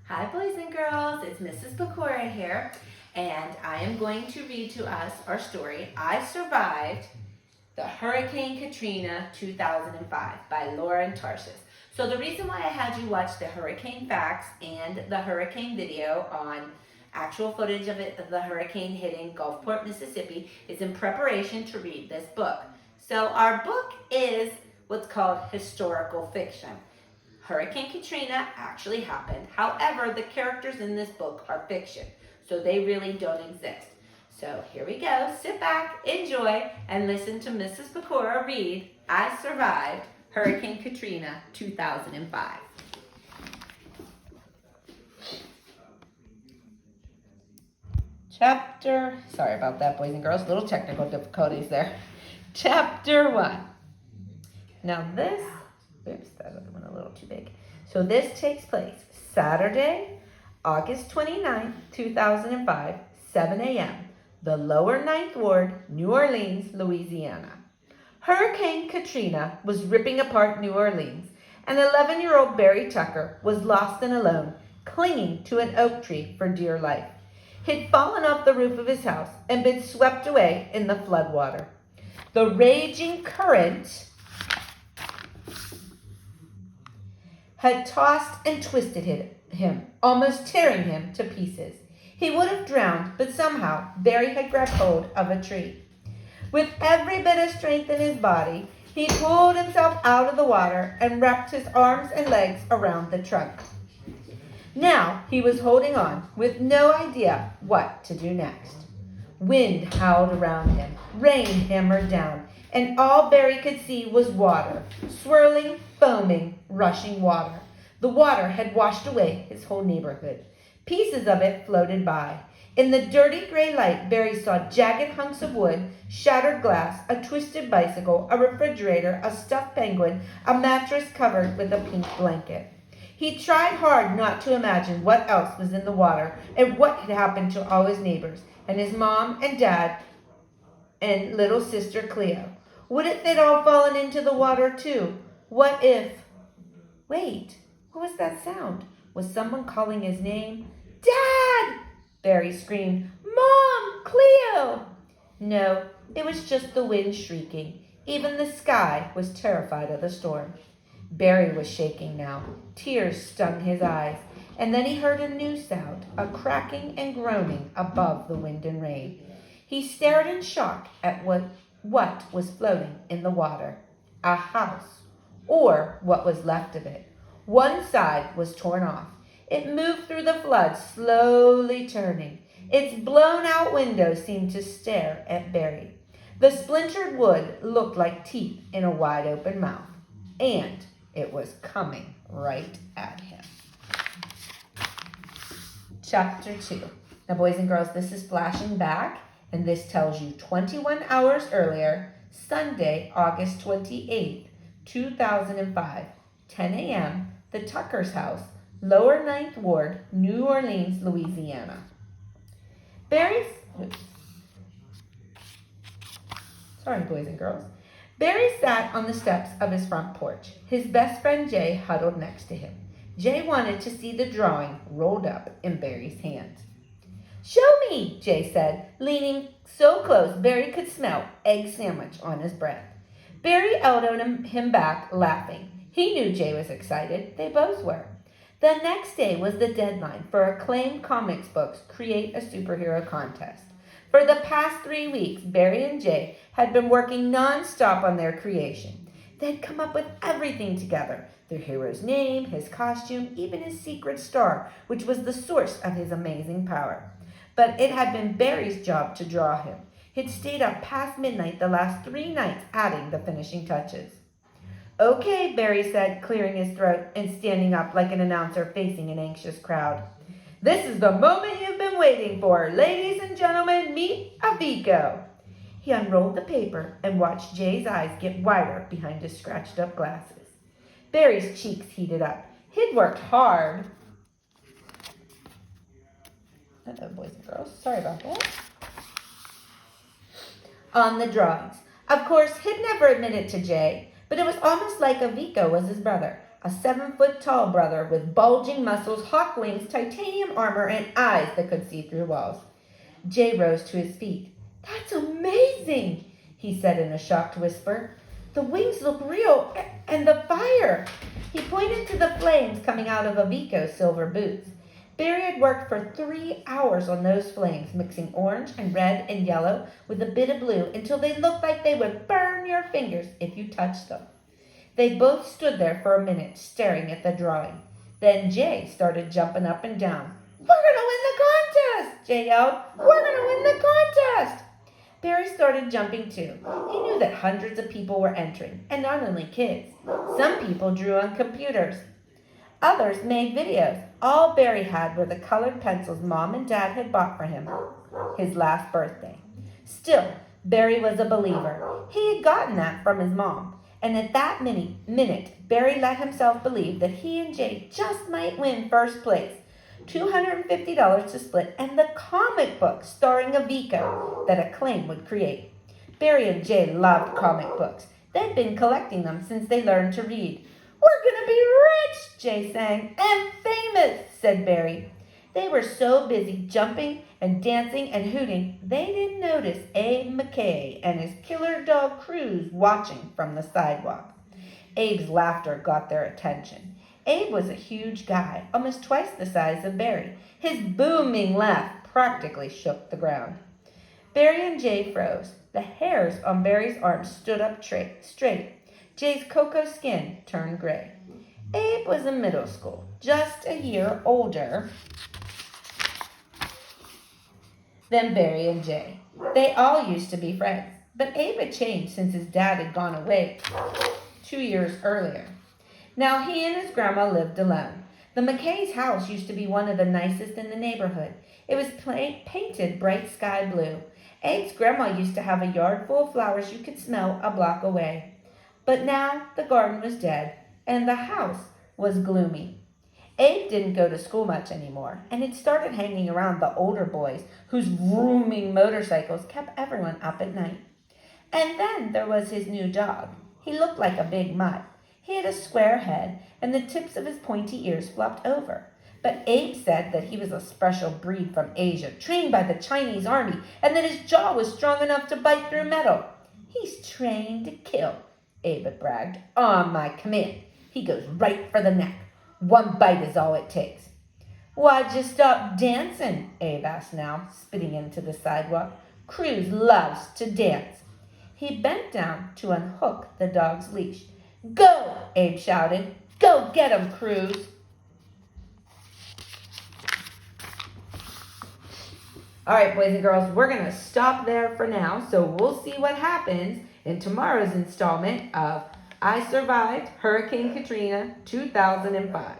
Hi boys and girls, it's Mrs. Pecora here, and I am going to read to us our story, I Survived the Hurricane Katrina 2005 by Lauren Tarsis. So the reason why I had you watch the hurricane facts and the hurricane video on actual footage of the hurricane hitting Gulfport, Mississippi is in preparation to read this book. So our book is what's called historical fiction. Hurricane Katrina actually happened. However, the characters in this book are fiction, so they really don't exist. So here we go. Sit back, enjoy, and listen to Mrs. Pecora read I Survived Hurricane Katrina 2005. Sorry about that, boys and girls, little technical difficulties there. Chapter 1. Now oops, that went a little too big. So this takes place Saturday, August 29th, 2005, 7 a.m., the Lower Ninth Ward, New Orleans, Louisiana. Hurricane Katrina was ripping apart New Orleans, and 11-year-old Barry Tucker was lost and alone, clinging to an oak tree for dear life. He'd fallen off the roof of his house and been swept away in the floodwater. The raging current had tossed and twisted him, almost tearing him to pieces. He would have drowned, but somehow Barry had grabbed hold of a tree. With every bit of strength in his body, he pulled himself out of the water and wrapped his arms and legs around the trunk. Now he was holding on, with no idea what to do next. Wind howled around him, rain hammered down, and all Barry could see was water, swirling, foaming, rushing water. The water had washed away his whole neighborhood. Pieces of it floated by. In the dirty gray light, Barry saw jagged hunks of wood, shattered glass, a twisted bicycle, a refrigerator, a stuffed penguin, a mattress covered with a pink blanket. He tried hard not to imagine what else was in the water and what had happened to all his neighbors and his mom and dad and little sister Cleo. What if they'd all fallen into the water too? What if... Wait, what was that sound? Was someone calling his name? Dad! Barry screamed. Mom! Cleo! No, it was just the wind shrieking. Even the sky was terrified of the storm. Barry was shaking now. Tears stung his eyes. And then he heard a new sound, a cracking and groaning above the wind and rain. He stared in shock at what was floating in the water. A house, or what was left of it. One side was torn off. It moved through the flood, slowly turning. Its blown-out windows seemed to stare at Barry. The splintered wood looked like teeth in a wide-open mouth, and it was coming right at him. Chapter 2. Now, boys and girls, this is flashing back, and this tells you 21 hours earlier, Sunday, August 28th, 2005, 10 a.m., the Tucker's house, Lower Ninth Ward, New Orleans, Louisiana. Sorry, boys and girls. Barry sat on the steps of his front porch. His best friend Jay huddled next to him. Jay wanted to see the drawing rolled up in Barry's hands. Show me, Jay said, leaning so close Barry could smell egg sandwich on his breath. Barry elbowed him back, laughing. He knew Jay was excited. They both were. The next day was the deadline for Acclaimed Comics Books Create a Superhero Contest. For the past 3 weeks, Barry and Jay had been working non-stop on their creation. They'd come up with everything together. Their hero's name, his costume, even his secret star, which was the source of his amazing power. But it had been Barry's job to draw him. He'd stayed up past midnight the last 3 nights adding the finishing touches. Okay, Barry said, clearing his throat and standing up like an announcer facing an anxious crowd. This is the moment you've been waiting for. Ladies and gentlemen, meet Avico. He unrolled the paper and watched Jay's eyes get wider behind his scratched up glasses. Barry's cheeks heated up. He'd worked hard. Uh-oh, boys and girls. Sorry about that. On the drawings. Of course, he'd never admitted to Jay, but it was almost like Avico was his brother. a 7-foot-tall brother with bulging muscles, hawk wings, titanium armor, and eyes that could see through walls. Jay rose to his feet. "That's amazing," he said in a shocked whisper. "The wings look real, and the fire." He pointed to the flames coming out of Aviko's silver boots. Barry had worked for 3 hours on those flames, mixing orange and red and yellow with a bit of blue until they looked like they would burn your fingers if you touched them. They both stood there for a minute, staring at the drawing. Then Jay started jumping up and down. "We're going to win the contest!" Jay yelled. "We're going to win the contest!" Barry started jumping too. He knew that hundreds of people were entering, and not only kids. Some people drew on computers. Others made videos. All Barry had were the colored pencils Mom and Dad had bought for him his last birthday. Still, Barry was a believer. He had gotten that from his mom. And at that minute, Barry let himself believe that he and Jay just might win first place. $250 to split, and the comic book starring Aviko that Acclaim would create. Barry and Jay loved comic books. They'd been collecting them since they learned to read. "We're going to be rich," Jay sang. "And famous," said Barry. They were so busy jumping and dancing and hooting, they didn't notice Abe McKay and his killer dog Cruz watching from the sidewalk. Abe's laughter got their attention. Abe was a huge guy, almost twice the size of Barry. His booming laugh practically shook the ground. Barry and Jay froze. The hairs on Barry's arms stood up straight. Jay's cocoa skin turned gray. Abe was in middle school, just a year older than Barry and Jay. They all used to be friends, but Abe had changed since his dad had gone away 2 years earlier. Now he and his grandma lived alone. The McKay's house used to be one of the nicest in the neighborhood. It was painted bright sky blue. Abe's grandma used to have a yard full of flowers you could smell a block away. But now the garden was dead, and the house was gloomy. Abe didn't go to school much anymore, and had started hanging around the older boys whose vrooming motorcycles kept everyone up at night. And then there was his new dog. He looked like a big mutt. He had a square head, and the tips of his pointy ears flopped over. But Abe said that he was a special breed from Asia, trained by the Chinese army, and that his jaw was strong enough to bite through metal. "He's trained to kill," Abe had bragged. "On my command. He goes right for the neck. One bite is all it takes." "Why'd you stop dancing?" Abe asked now, spitting into the sidewalk. "Cruz loves to dance." He bent down to unhook the dog's leash. "Go!" Abe shouted. "Go get him, Cruz!" All right, boys and girls, we're going to stop there for now. So we'll see what happens in tomorrow's installment of I Survived Hurricane Katrina 2005.